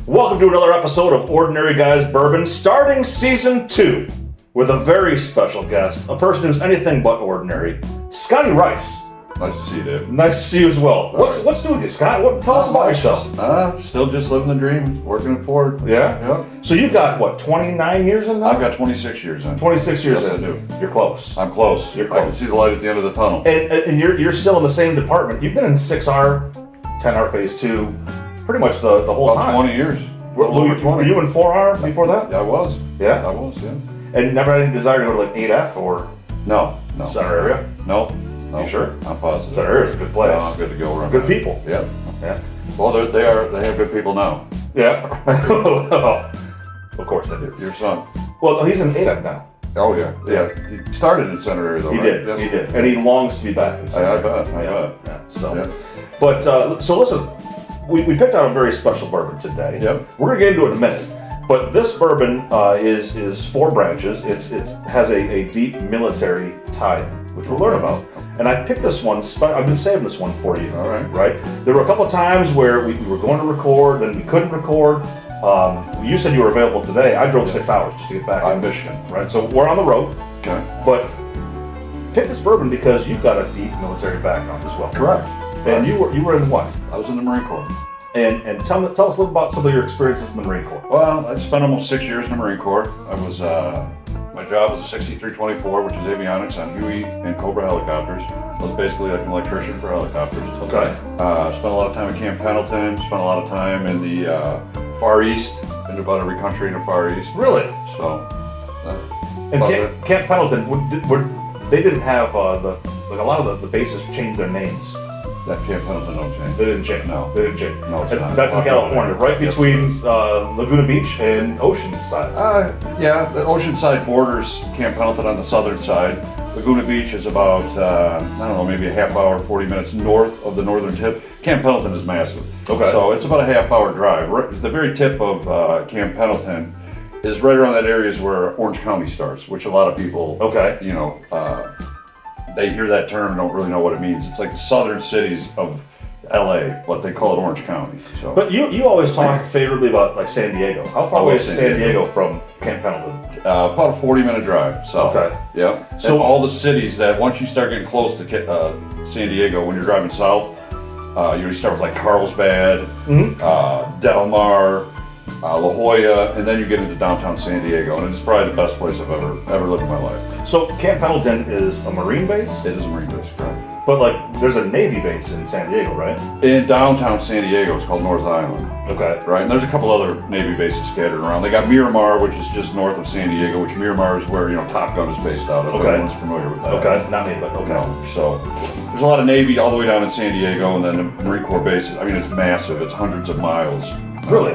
Welcome to another episode of Ordinary Guys Bourbon, starting season 2 with a very special guest, a person who's anything but ordinary, Scotty Rice. Nice to see you, Dave. Nice to see you as well. What's new with you, Scott? Tell us about yourself. Still just living the dream, working it forward. Yeah? Yep. So you've got, 29 years in now? I've got 26 years in. 26 years yes, in. I do. You're close. I'm close. You're close. I can see the light at the end of the tunnel. And you're still in the same department. You've been in 6R, 10R Phase 2, pretty much the whole About time. 20 years. Were you in 4R before that? Yeah, I was. Yeah? I was, yeah. And never had any desire to go to like 8F or No. Center area? No. You sure? I'm positive. Center area is a good place. No, I'm good to go around. Good people. Yeah. Yeah. Well, they have good people now. Yeah. Of course they do. Your son. Well, he's in 8F now. Oh, yeah. Yeah. He started in center area, though, He right? did. Yes. He did. And he longs to be back in center. I bet. I Yeah. bet. Yeah. So, Yeah. But, so listen, we picked out a very special bourbon today. Yep. We're going to get into it in a minute. But this bourbon is 4 branches. It has a deep military tie-in, which we'll learn about. And I picked this one. I've been saving this one for you. All right. Right. There were a couple of times where we were going to record, then we couldn't record. You said you were available today. I drove 6 hours just to get back. I'm Michigan. Right. So we're on the road. Okay. But pick this bourbon because you've got a deep military background as well. Correct. And you were in what? I was in the Marine Corps. And tell us a little about some of your experiences in the Marine Corps. Well, I spent almost 6 years in the Marine Corps. I was my job was a 6324, which is avionics on Huey and Cobra helicopters. I was basically like an electrician for helicopters. Okay. Spent a lot of time at Camp Pendleton. Spent a lot of time in the Far East. Been to about every country in the Far East. Really? So. And Camp Pendleton, they didn't have a lot of the bases changed their names. That Camp Pendleton don't change. They didn't change. No. They didn't change. No, it's not. That's in California, right Yes, between Laguna Beach and Oceanside. Yeah, the Oceanside borders Camp Pendleton on the southern side. Laguna Beach is about, I don't know, maybe a half hour, 40 minutes north of the northern tip. Camp Pendleton is massive. Okay. So it's about a half hour drive. The very tip of Camp Pendleton is right around that area is where Orange County starts, which a lot of people, they hear that term and don't really know what it means. It's like the southern cities of LA, but they call it Orange County. So. But you always talk favorably about like San Diego. How far away is San Diego from Camp Pendleton? About a 40-minute drive. So. Okay. Yeah. So all the cities that once you start getting close to San Diego, when you're driving south, you start with like Carlsbad, Del Mar, La Jolla, and then you get into downtown San Diego, and it's probably the best place I've ever lived in my life. So Camp Pendleton is a Marine base? It is a Marine base, correct? But like, there's a Navy base in San Diego, right? In downtown San Diego, it's called North Island. Okay. Right, and there's a couple other Navy bases scattered around. They got Miramar, which is just north of San Diego, which Miramar is where Top Gun is based out of. Okay. Everyone's familiar with that. Okay, not me, but okay. So there's a lot of Navy all the way down in San Diego, and then the Marine Corps bases. I mean, it's massive. It's hundreds of miles. Really?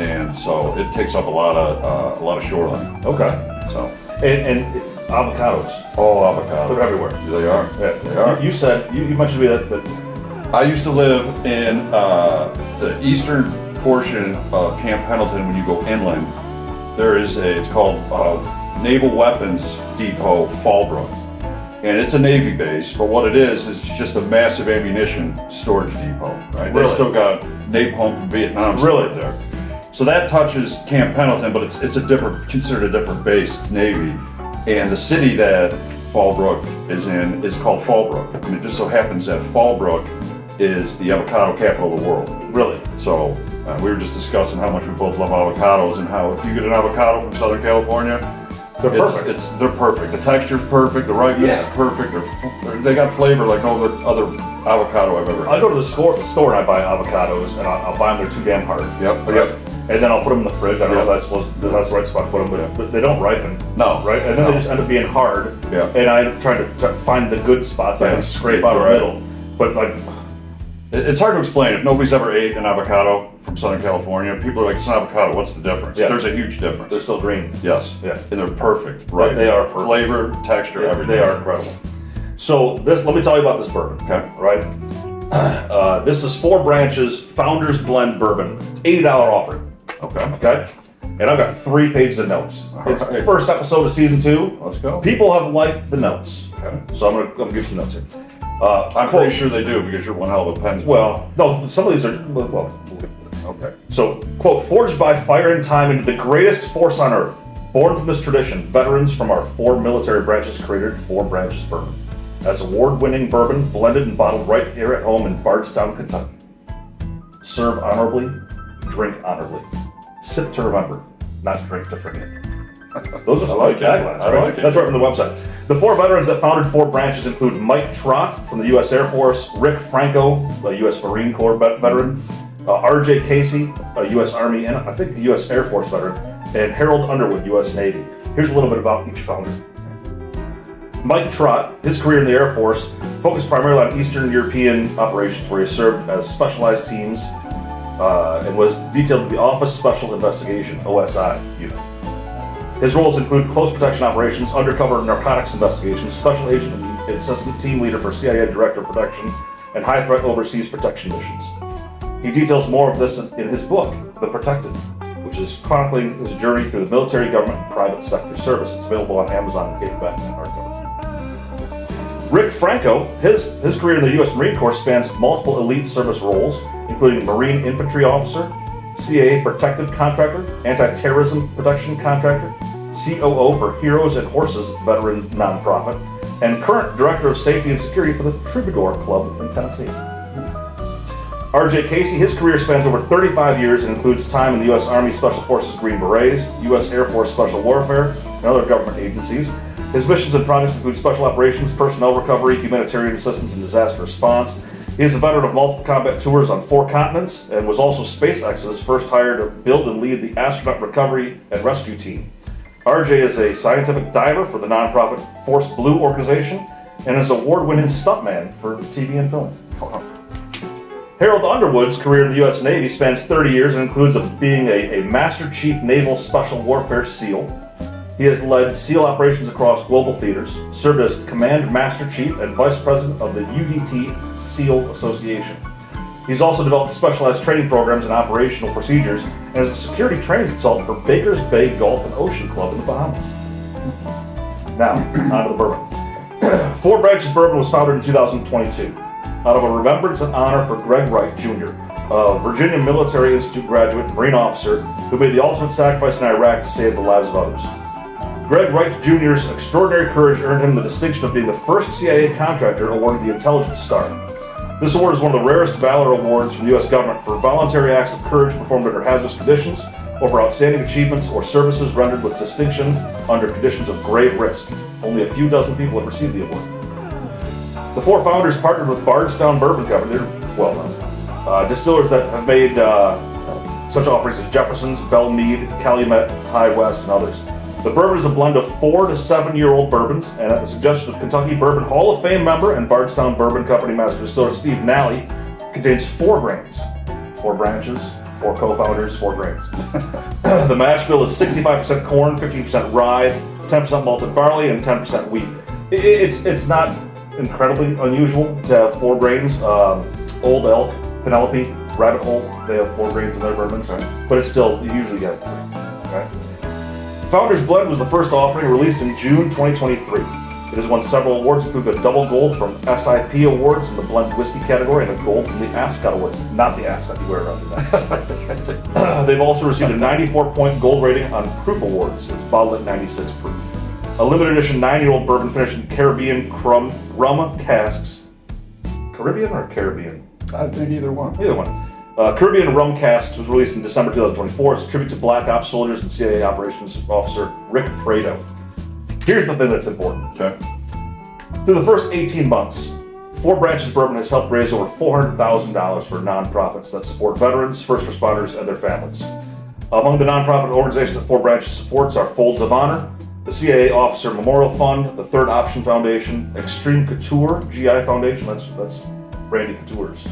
And so it takes up a lot of shoreline. Okay. So. And avocados. Oh, avocados. They're everywhere. They are. Yeah, they are. You said you mentioned to me that I used to live in the eastern portion of Camp Pendleton. When you go inland, it's called Naval Weapons Depot, Fallbrook. And it's a Navy base, but what it is just a massive ammunition storage depot, right? Really? They still got napalm from Vietnam stored there. So that touches Camp Pendleton, but it's considered a different base. It's Navy. And the city that Fallbrook is in is called Fallbrook. And it just so happens that Fallbrook is the avocado capital of the world. Really? So we were just discussing how much we both love avocados and how if you get an avocado from Southern California, they're perfect. They're perfect. The texture's perfect. The ripeness is perfect. They got flavor like no other avocado I've ever had. I go to the store and I buy avocados, and I'll buy them. They're too damn hard. Yep. And then I'll put them in the fridge. I don't know if that's the right spot to put them, but they don't ripen. No. Right? And then they just end up being hard. Yeah. And I'm trying to find the good spots I can scrape out of the middle. But like, it's hard to explain. If nobody's ever ate an avocado from Southern California, people are like, it's an avocado. What's the difference? Yeah. There's a huge difference. they're still green. Yes. Yeah. And they're perfect. Right. They are perfect. Flavor, texture, everything. They are incredible. So let me tell you about this bourbon. Okay. Right? This is 4 branches, Founders Blend Bourbon. It's $80 offering. Okay? And I've got 3 pages of notes. It's the first episode of season 2. Let's go. People have liked the notes. Okay. So I'm gonna give some notes here. I'm pretty sure they do because you're one hell of a pen. Well, no, some of these are, Okay. So, quote, forged by fire and time into the greatest force on earth, born from this tradition, veterans from our 4 military branches created 4 Branches Bourbon. As award-winning bourbon, blended and bottled right here at home in Bardstown, Kentucky. Serve honorably, drink honorably. Sip to remember, not drink to forget. Those are some like taglines, I right? like it. That's right from the website. The 4 veterans that founded 4 branches include Mike Trott from the U.S. Air Force, Rick Franco, a U.S. Marine Corps veteran, R.J. Casey, a U.S. Army and I think a U.S. Air Force veteran, and Harold Underwood, U.S. Navy. Here's a little bit about each founder. Mike Trott, his career in the Air Force focused primarily on Eastern European operations where he served as specialized teams and was detailed to the Office Special Investigation, OSI, unit. His roles include close protection operations, undercover narcotics investigations, special agent and assistant team leader for CIA Director of Protection, and high threat overseas protection missions. He details more of this in his book, The Protected, which is chronicling his journey through the military, government, and private sector service. It's available on Amazon and paperback and hardcover. Rick Franco, his career in the U.S. Marine Corps spans multiple elite service roles, including Marine Infantry Officer, CIA Protective Contractor, Anti-Terrorism Protection Contractor, COO for Heroes and Horses veteran nonprofit, and current Director of Safety and Security for the Troubadour Club in Tennessee. R.J. Casey, his career spans over 35 years and includes time in the U.S. Army Special Forces Green Berets, U.S. Air Force Special Warfare, and other government agencies. His missions and projects include special operations, personnel recovery, humanitarian assistance, and disaster response. He is a veteran of multiple combat tours on 4 continents and was also SpaceX's first hire to build and lead the astronaut recovery and rescue team. RJ is a scientific diver for the nonprofit Force Blue organization and is award-winning stuntman for TV and film. Harold Underwood's career in the U.S. Navy spans 30 years and includes being a Master Chief Naval Special Warfare SEAL. He has led SEAL operations across global theaters, served as Command Master Chief and Vice President of the UDT SEAL Association. He's also developed specialized training programs and operational procedures and is a security training consultant for Baker's Bay Golf and Ocean Club in the Bahamas. Now, on to the bourbon. 4 Branches Bourbon was founded in 2022 out of a remembrance and honor for Greg Wright, Jr., a Virginia Military Institute graduate, Marine officer, who made the ultimate sacrifice in Iraq to save the lives of others. Greg Wright Jr.'s extraordinary courage earned him the distinction of being the first CIA contractor awarded the Intelligence Star. This award is one of the rarest valor awards from the U.S. government for voluntary acts of courage performed under hazardous conditions, or for outstanding achievements or services rendered with distinction under conditions of grave risk. Only a few dozen people have received the award. The 4 founders partnered with Bardstown Bourbon Company. They're well-known distillers that have made such offerings as Jefferson's, Bell Mead, Calumet, High West, and others. The bourbon is a blend of 4 to 7-year-old bourbons, and at the suggestion of Kentucky Bourbon Hall of Fame member and Bardstown Bourbon Company Master Distiller Steve Nally, contains 4 grains, 4 branches, 4 co-founders, 4 grains. The mash bill is 65% corn, 15% rye, 10% malted barley, and 10% wheat. It's not incredibly unusual to have 4 grains. Old Elk, Penelope, Rabbit Hole, they have 4 grains in their bourbons, but it's still, you usually get 3. Right? Founders Blend was the first offering, released in June 2023. It has won several awards, including a double gold from SIP Awards in the blend whiskey category and a gold from the Ascot Awards. Not the Ascot, you wear around your neck. They've also received a 94-point gold rating on Proof Awards. It's bottled at 96 proof. A limited edition 9-year-old bourbon finished in Caribbean rum casks. Caribbean or Caribbean? I think either one. Either one. Caribbean Rum Casks was released in December 2024. It's a tribute to Black Ops soldiers and CIA Operations Officer Rick Prado. Here's the thing that's important. Okay. Through the first 18 months, 4 Branches Bourbon has helped raise over $400,000 for nonprofits that support veterans, first responders, and their families. Among the nonprofit organizations that 4 Branches supports are Folds of Honor, the CIA Officer Memorial Fund, the Third Option Foundation, Extreme Couture GI Foundation. That's Randy Couture's.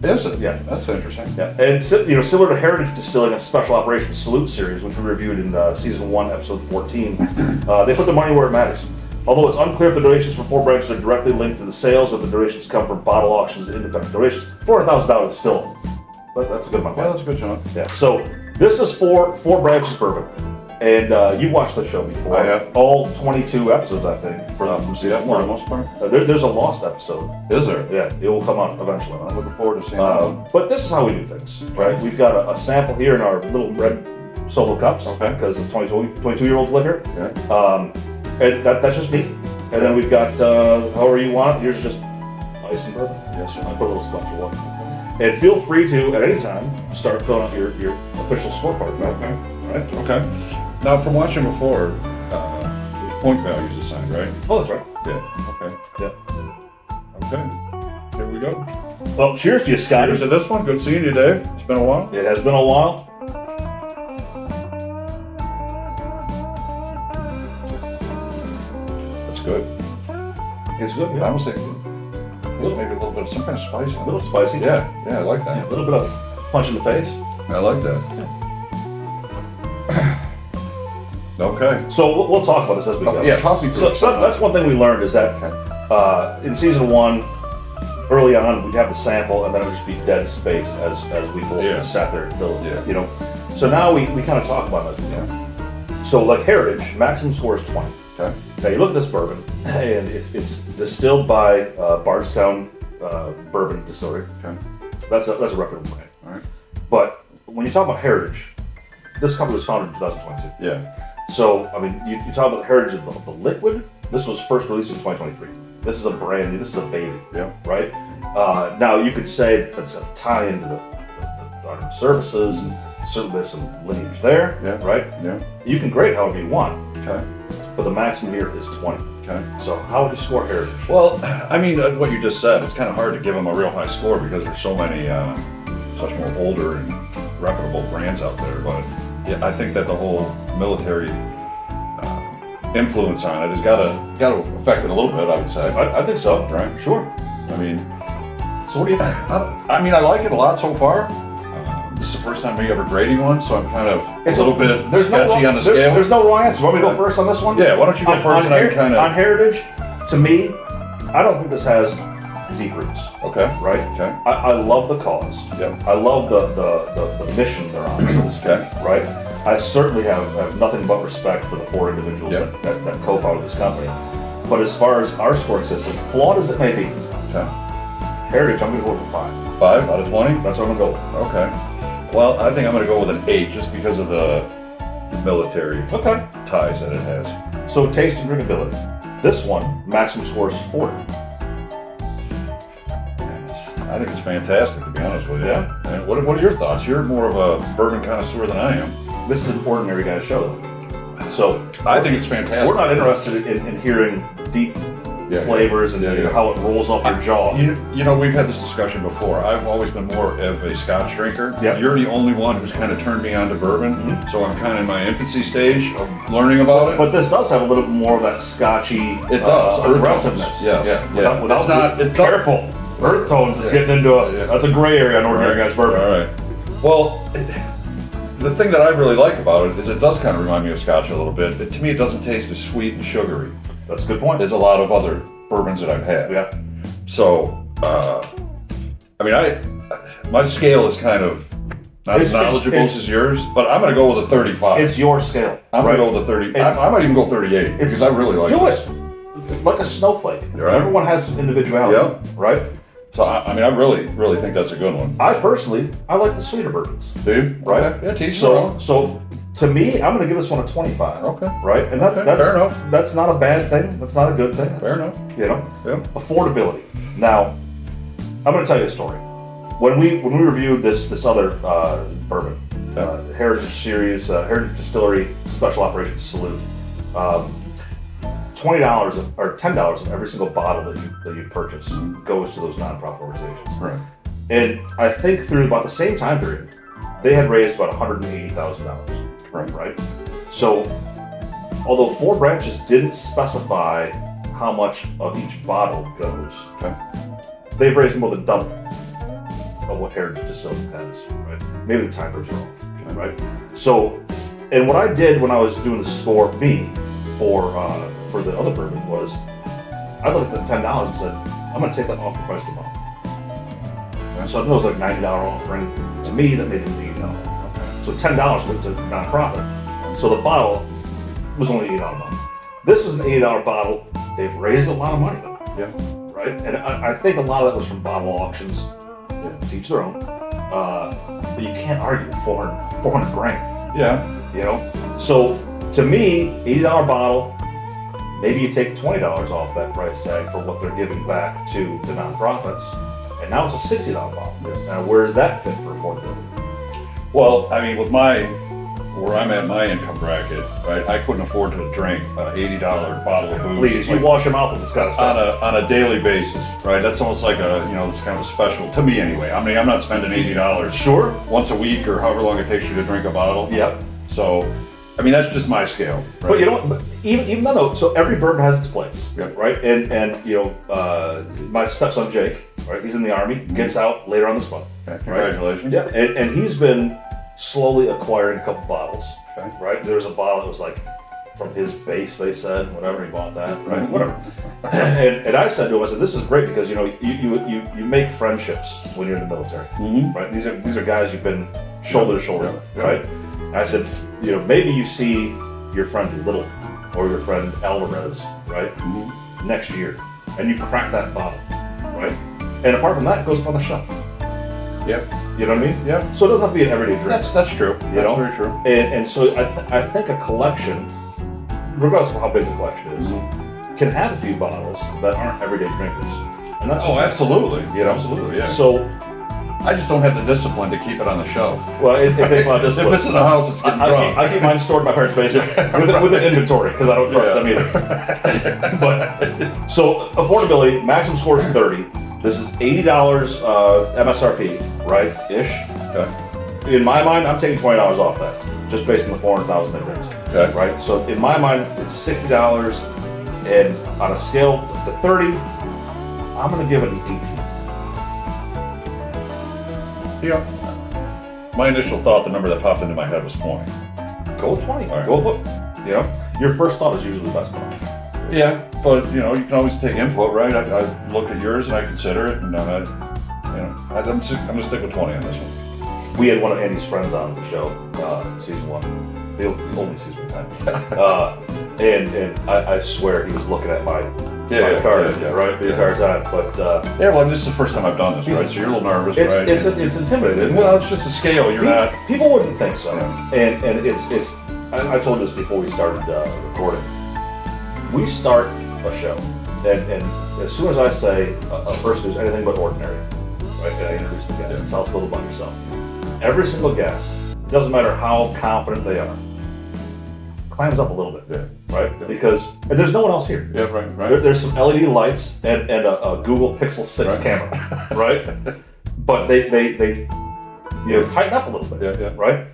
Is it? Yeah. That's interesting. Yeah, and similar to Heritage Distilling and Special Operations Salute series, which we reviewed in Season 1, Episode 14, they put the money where it matters. Although it's unclear if the donations for 4 Branches are directly linked to the sales or if the donations come from bottle auctions and independent donations, $400,000 is still, that's a good amount of money. Yeah, that's a good chunk. Yeah, so this is 4 Branches Bourbon. And you've watched the show before. I have. All 22 episodes, I think. For the most part. There's a lost episode. Is there? Yeah, it will come out eventually. I'm looking forward to seeing that. But this is how we do things, right? We've got a sample here in our little red solo cups, Okay. because the 22-year-olds live here. Okay. And that's just me. And then we've got, however you want it, here's just ice and bourbon. Yes, sir. I put a little splash of water. And feel free to, at any time, start filling out your official scorecard. Okay. Right? Okay. Now, from watching before, there's point values assigned, right? Oh, that's right. Yeah. Okay. Yeah. Okay. Here we go. Well, cheers to you, Scotty. Here's to this one. Good seeing you, Dave. It's been a while. It has been a while. That's good. It's good. I Yeah. was thinking there's maybe a little bit of some kind of spice in A it. little spicy. Yeah. Yeah, I like Yeah, that. a little bit of punch in the face. I like that. Okay. So we'll talk about this as we go. Yeah, talk me through So it. that's one thing we learned is that in season 1, early on, we'd have the sample and then it would just be dead space as we both Yeah. sat there and filled. Yeah. You know. So now we kind of talk about it. Yeah. So like Heritage, maximum score is 20. Okay. Now you look at this bourbon, and it's distilled by Bardstown Bourbon Distillery. Okay. That's a reputable brand. All right. But when you talk about Heritage, this company was founded in 2022. Yeah. So I mean, you talk about the heritage of the liquid. This was first released in 2023. This is a brand new. This is a baby. Yeah. Right. Now you could say that's a tie into the armed services, and certainly there's some lineage there. Yeah. Right. Yeah. You can grade however you want. Okay. But the maximum here is 20. Okay. So how would you score Heritage? Well, I mean, what you just said, it's kind of hard to give them a real high score because there's so many such more older and reputable brands out there. But yeah, I think that the whole military influence on it has got to affect it a little bit, I would say. I think so. Right? Sure. I mean, So what do you think? I mean, I like it a lot so far. This is the first time me ever grading one, so I'm kind of a little bit sketchy on the scale. There's no wrong answer. Want me to go first on this one? Yeah, why don't you go first and I can kind On of... Heritage, to me, I don't think this has deep roots. Okay. Right? Okay. I love the cause. Yep. I love the mission they're on, so to speak. Okay. Right? I certainly have nothing but respect for the 4 individuals Yep. that co-founded this company. But as far as our scoring system, flawed as it may be, Okay. Heritage, I'm going to go with a 5. 5 out of 20? That's what I'm going to go with. Okay. Well, I think I'm going to go with an 8 just because of the military Okay. ties that it has. So taste and drinkability. This one, maximum score is 40. I think it's fantastic, to be honest with you. Yeah. And what are your thoughts? You're more of a bourbon connoisseur than I am. This is an Ordinary Guys show. So I think it's fantastic. we're not interested in hearing deep flavors and Yeah. how it rolls off your jaw. You know, we've had this discussion before. I've always been more of a Scotch drinker. Yeah. You're the only one who's kind of turned me on to bourbon, Mhm. so I'm kind of in my infancy stage of learning about it. But this does have a little bit more of that Scotchy It does. aggressiveness. Yes. Yeah. Yeah. Without It's not- it does- careful. Earth tones is Yeah. getting into Yeah. that's a gray area on Ordinary Guys Bourbon. All right. Well, the thing that I really like about it is it does kind of remind me of Scotch a little bit. To me, it doesn't taste as sweet and sugary That's a good point. as a lot of other bourbons that I've had. Yeah. So, I mean, my scale is kind of not as knowledgeable as yours, but I'm going to go with a 35. It's your scale. I'm right? going to go with a 30. I might even go 38 because I really like Do this. it. Like a snowflake. Right. Everyone has some individuality. Yeah. Right? So, I mean, I really think that's a good one. I personally like the sweeter bourbons. Do you? Right. Okay. Yeah, teach your own. So to me, I'm going to give this one a 25. Okay. Right? And that's Fair enough. That's not a bad thing. That's not a good thing. Fair enough. You know? Yeah. Affordability. Now, I'm going to tell you a story. When we reviewed this other bourbon, Heritage Series, Heritage Distillery Special Operations Salute, $20 or $10 of every single bottle that you purchase goes to those nonprofit organizations. Right. And I think through about the same time period, they had raised about $180,000. Right. So, although 4 branches didn't specify how much of each bottle goes, they've raised more than double of what Heritage Distillery has. Right. Maybe the time frames are off. Right. So, and what I did when I was doing the score for the other bourbon was I looked at the $10 and said, I'm going to take that off the price of the bottle. And so I knew it was like $90 offering. To me, that made it $80. So $10 went to nonprofit. So the bottle was only $8 a month. This is an $80 bottle. They've raised a lot of money though. Yeah. Right? And I think a lot of that was from bottle auctions. Yeah. To each their own. But you can't argue 400 grand. Yeah. You know? So to me, $80 bottle, maybe you take $20 off that price tag for what they're giving back to the nonprofits, and now it's a $60 bottle. Yeah. Now, where does that fit for affordability? Well, I mean, with where I'm at my income bracket, right, I couldn't afford to drink an $80 bottle of booze. Please, you wash your mouth with this kind of stuff. On a daily basis, right? That's almost like it's kind of a special, to me anyway. I mean, I'm not spending $80 Sure. once a week or however long it takes you to drink a bottle. Yep. So, I mean, that's just my scale. Right? But you know, but even though, so every bourbon has its place, Yep. right? And my stepson Jake, right? He's in the Army, gets out later on this month. Okay, congratulations. Yeah, and he's been slowly acquiring a couple bottles, Okay. right? There's a bottle that was like from his base, they said, whatever, he bought that, right? Mhm. Whatever. and I said to him, I said, this is great because, you know, you make friendships when you're in the military, Mm-hmm. right? These are guys you've been shoulder to shoulder with, Yeah. right? And I said, you know, maybe you see your friend Little or your friend Alvarez, right? Mm-hmm. Next year, and you crack that bottle, right? And apart from that, it goes up on the shelf. Yep. You know what I mean? Yep. So it doesn't have to be an everyday drink. That's true. You know? That's very true. And so I think a collection, regardless of how big the collection is, can have a few bottles that aren't everyday drinkers. And that's Oh, absolutely. You know? Absolutely, yeah. So, I just don't have the discipline to keep it on the shelf. well, it takes a lot of If discipline. it's in the house, it's getting drunk. I keep mine stored in my parents' basement with an inventory because I don't trust them either. But so affordability, maximum score is 30. This is $80 MSRP, right? Ish. Okay. In my mind, I'm taking $20 off that, just based on the 400,000 they raised. Okay. Right? So in my mind, it's $60, and on a scale to 30, I'm gonna give it an 18. Yeah. My initial thought, the number that popped into my head was 20. Go with 20. All right. Go with what? You know, your first thought is usually the best thought. Yeah, but you can always take input, right? I look at yours and I consider it, and I'm gonna stick with 20 on this one. We had one of Andy's friends on the show, season 1, the only season we've had. And I swear he was looking at my card, right, the entire time. But Yeah, well, this is the first time I've done this, right? So you're a little nervous, right? it's intimidating. Isn't it? Well, it's just a scale. You're not. People wouldn't think so. Yeah. And it's. I told this before we started recording. We start a show, and as soon as I say a person who's anything but ordinary, right? And I introduce the guest. Yeah. Tell us a little about yourself. Every single guest, it doesn't matter how confident they are, climbs up a little bit, Yeah. right? Yeah. because and there's no one else here. Yeah, right. There's some LED lights and a Google Pixel 6 Right. camera, right? But they tighten up a little bit, Yeah. right?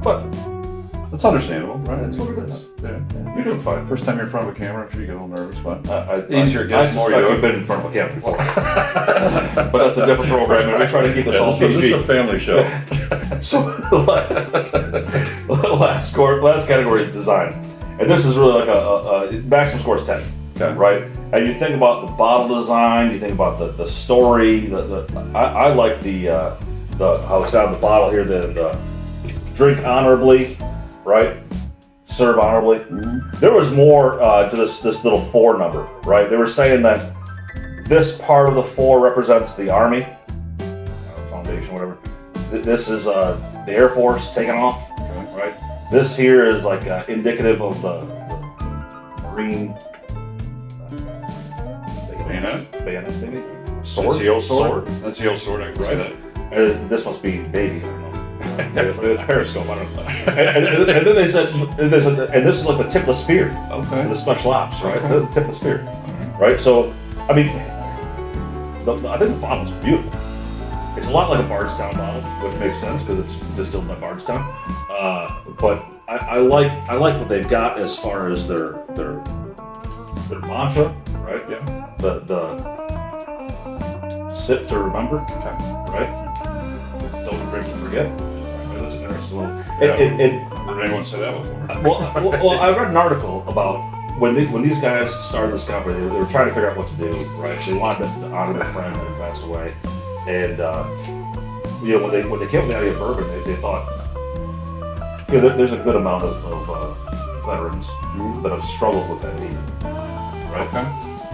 But That's understandable, right? that's what it is. Yeah. You're doing fine. First time you're in front of a camera, I'm sure you get a little nervous, but Easier I guess. more I you suspect do. you've been in front of a camera before, but that's a different program, and we try to keep this all this is PG. a family show. So last category is design, and this is really like a maximum score is 10, Okay. right? And you think about the bottle design, you think about the story. I like the how it's got on the bottle here. The drink honorably, right? Serve honorably. Mhm. There was more to this little 4 number, right? They were saying that this part of the 4 represents the Army, foundation, whatever. This is the Air Force taking off, Okay. right? This here is like indicative of the Marine bayonet, maybe? Sword? That's the old sword. That's the old sword. I can see Right. that. This must be baby. I don't know. It's Periscope. I don't know. And then they said, and this is like the tip of the spear for Okay. the special ops, right? Okay. The tip of the spear, right? So, I mean, I think the bottle's beautiful. It's a lot like a Bardstown bottle, which makes sense because it's distilled by Bardstown. But I like what they've got as far as their mantra, right? Yeah. The sip to remember, Okay. right? Don't drink to forget. Right, that's an interesting little. Yeah. It, Did anyone say that before? well, I read an article about when these guys started this company, they were trying to figure out what to do, right? They wanted to honor their friend that had passed away, and when they came up with the idea of bourbon, they thought Yeah, there's a good amount of veterans that have struggled with that need, right? Okay.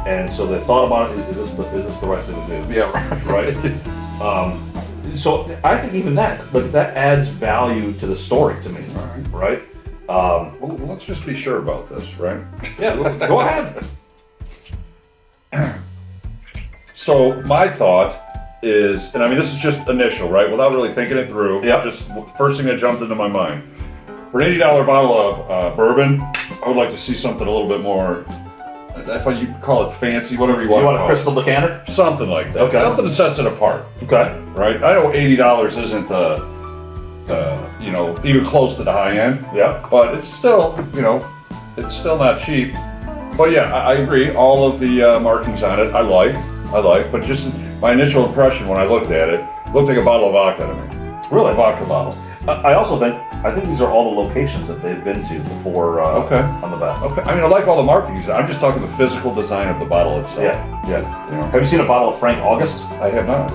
And so they thought about it. Is this the right thing to do? Yeah. Right. So I think even that, like, that adds value to the story to me, right? Well, let's just be sure about this, right? Yeah, go ahead. So my thought is, and I mean, this is just initial, right? Without really thinking it through. Yeah. Just first thing that jumped into my mind. For an $80 bottle of bourbon, I would like to see something a little bit more. I thought you call it fancy, whatever you want. You want to a call crystal decanter? it. Something like that. Okay. Something that sets it apart, Okay. right? I know $80 isn't even close to the high end. Yeah. But it's still, it's still not cheap. But yeah, I agree. All of the markings on it, I like. But just my initial impression when I looked at it, looked like a bottle of vodka to me. Really? A vodka bottle. I think these are all the locations that they've been to before. Okay. On the back. Okay. I mean, I like all the markings. I'm just talking the physical design of the bottle itself. Yeah. Have you seen a bottle of Frank August? I have not.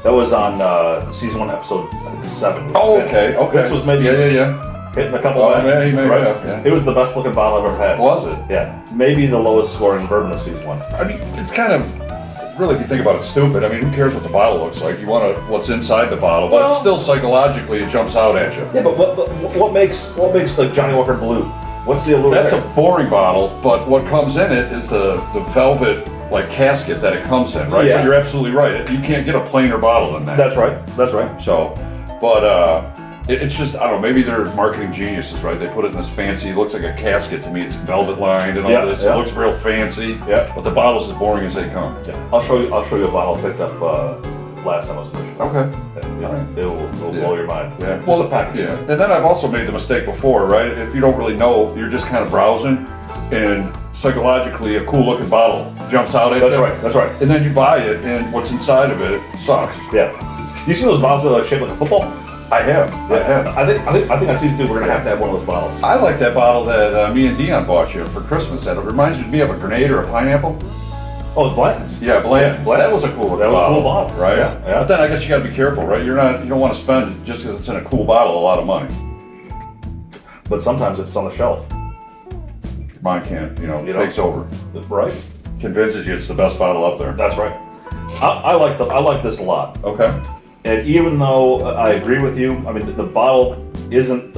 That was on season 1, episode 7. Oh, Vince. okay. Vince was maybe hitting a couple of yeah, he may right? have, yeah. It was the best looking bottle I've ever had. Was it? Yeah. Maybe the lowest scoring bourbon of season 1. I mean, it's kind of, really, if you think about it, stupid. I mean, who cares what the bottle looks like? You want what's inside the bottle, but it's still psychologically, it jumps out at you. Yeah, but what makes like Johnny Walker Blue? What's the allure? That's there? a boring bottle, but what comes in it is the velvet like casket that it comes in, right? Yeah. But you're absolutely right. You can't get a plainer bottle than that. That's right. So, but it's just, I don't know, maybe they're marketing geniuses, right? They put it in this fancy, it looks like a casket to me. It's velvet lined and all this. Yeah. It looks real fancy. Yeah. But the bottle's as boring as they come. Yeah. I'll show you a bottle I picked up last time I was fishing. Okay. It will blow your mind. Yeah. Well, the packaging. Yeah. And then I've also made the mistake before, right? If you don't really know, you're just kind of browsing, and psychologically, a cool looking bottle jumps out at you. That's right. And then you buy it, and what's inside of it sucks. Yeah. You see those bottles that are like shaped like a football? I have. I think on season 2 we're gonna have to have one of those bottles. I like that bottle that me and Dion bought you for Christmas. That it reminds me of a grenade or a pineapple. Oh, it's Blanton's. Yeah, Blanton's. Blanton's. That was a cool That was a cool bottle, right? Yeah. But then I guess you got to be careful, right? You don't want to spend just because it's in a cool bottle a lot of money. But sometimes if it's on the shelf, Mine can't. It takes over. right? Convinces you it's the best bottle up there. That's right. I like this a lot. Okay. And even though I agree with you, I mean the bottle isn't.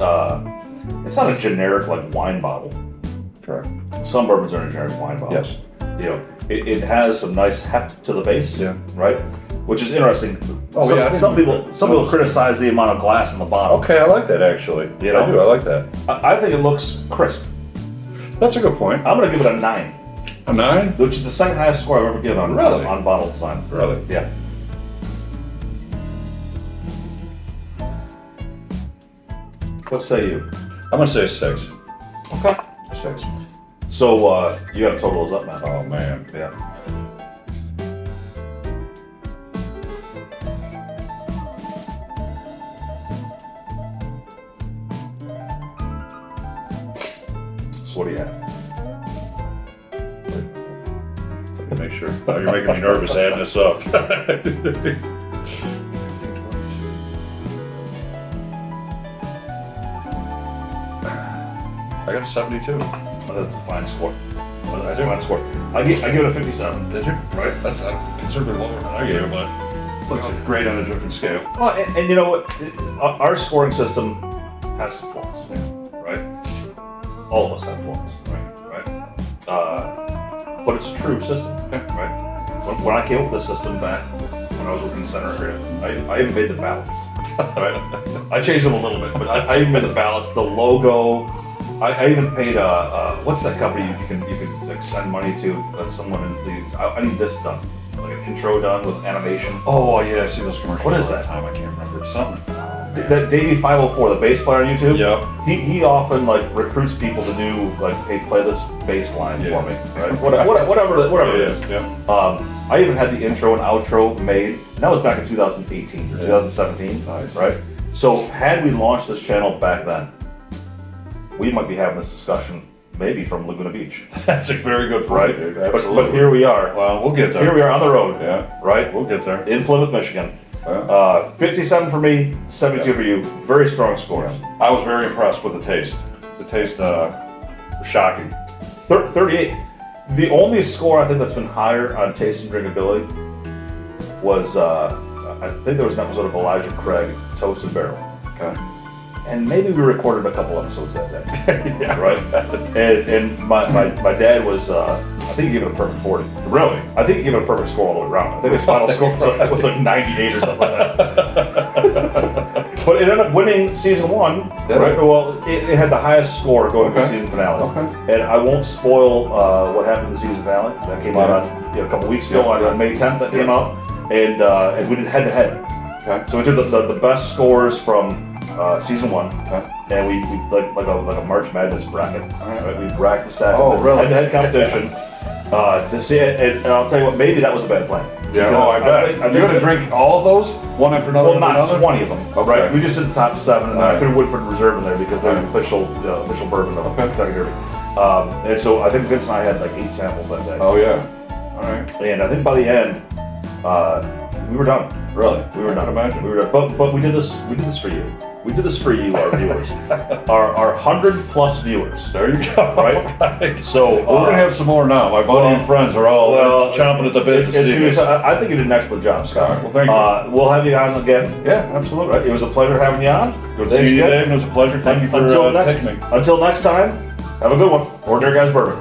It's not a generic like wine bottle. Correct. Some bourbons are in generic wine bottles. Yes. It has some nice heft to the base. Yeah. Right. Which is interesting. Oh, yeah, Some people criticize the amount of glass in the bottle. Okay, I like that actually. You know? I do. I like that. I think it looks crisp. That's a good point. I'm gonna give it a 9, A 9? which is the second highest score I've ever given on Really? on bottled sign. Really? Yeah. What say you? I'm gonna say 6. Okay. 6. So you got to total those up, man. Oh man. Yeah. So what do you have? Make sure. Oh, you're making me nervous adding this up. I got a 72. Oh, that's a fine score. That's a fine score. I give it a 57. Did you? Right. That's considerably lower than I gave it, but great on a different scale. Well, and you know what? Our scoring system has some flaws, right? All of us have flaws, right? But it's a true system, right? When I came up with the system back when I was working in the center area, I even made the ballots, right? I changed them a little bit, but I even made the ballots, the logo. I even paid what's that company you can like send money to? That's someone in the. I need this done, like an intro done with animation. Oh yeah, I see those commercials. What is all the that? time. I can't remember. Something. That Davey504, the bass player on YouTube. Yep. He often like recruits people to do like, hey, play this bass line for me, right? Whatever it is. Yeah. I even had the intro and outro made. And that was back in 2018 or 2017, right? So had we launched this channel back then, we might be having this discussion maybe from Laguna Beach. That's a very good point, right? dude. But here we are. Well, we'll get there. Here we are on the road. Yeah. Right? We'll get there. In Plymouth, Michigan. 57 for me, 72 for you. Very strong scores. I was very impressed with the taste. The taste was shocking. 38. The only score I think that's been higher on taste and drinkability was, I think there was an episode of Elijah Craig, Toasted Barrel. Okay. And maybe we recorded a couple episodes that day. Yeah. Right? And my dad was, I think he gave it a perfect 40. Really? I think he gave it a perfect score all the way around. I think his final score was like 98 or something like that. But it ended up winning season 1, right? Well, it had the highest score going to the season finale. Okay. And I won't spoil what happened in the season finale. That came out on a couple weeks ago, on May 10th that came out. And we did head-to-head. Okay. So we took the best scores from season 1, and we like a March Madness bracket. Right? We practiced that head-to-head competition to see it, and I'll tell you what, maybe that was a bad plan. Yeah, I bet. You're gonna drink all of those, one after another? Well, not 20 of them, right? We just did the top 7, and I put Woodford Reserve in there because they're the official bourbon of Kentucky Derby. And so I think Vince and I had like 8 samples that day. Oh yeah. All right. And I think by the end, we were done. Really, we were done. Imagine. We were done. But we did this. We did this for you. We did this for you, our viewers, our 100+ viewers. There you go. Right. So we're gonna have some more now. My buddy and friends are all chomping at the bit to see this. I think you did an excellent job, Scott. Right, well, thank you. We'll have you on again. Yeah, absolutely. Right. It was a pleasure having you on. Good to see you, Dave. It was a pleasure. Thank you for taking me. Until next time, have a good one. Ordinary Guys Bourbon.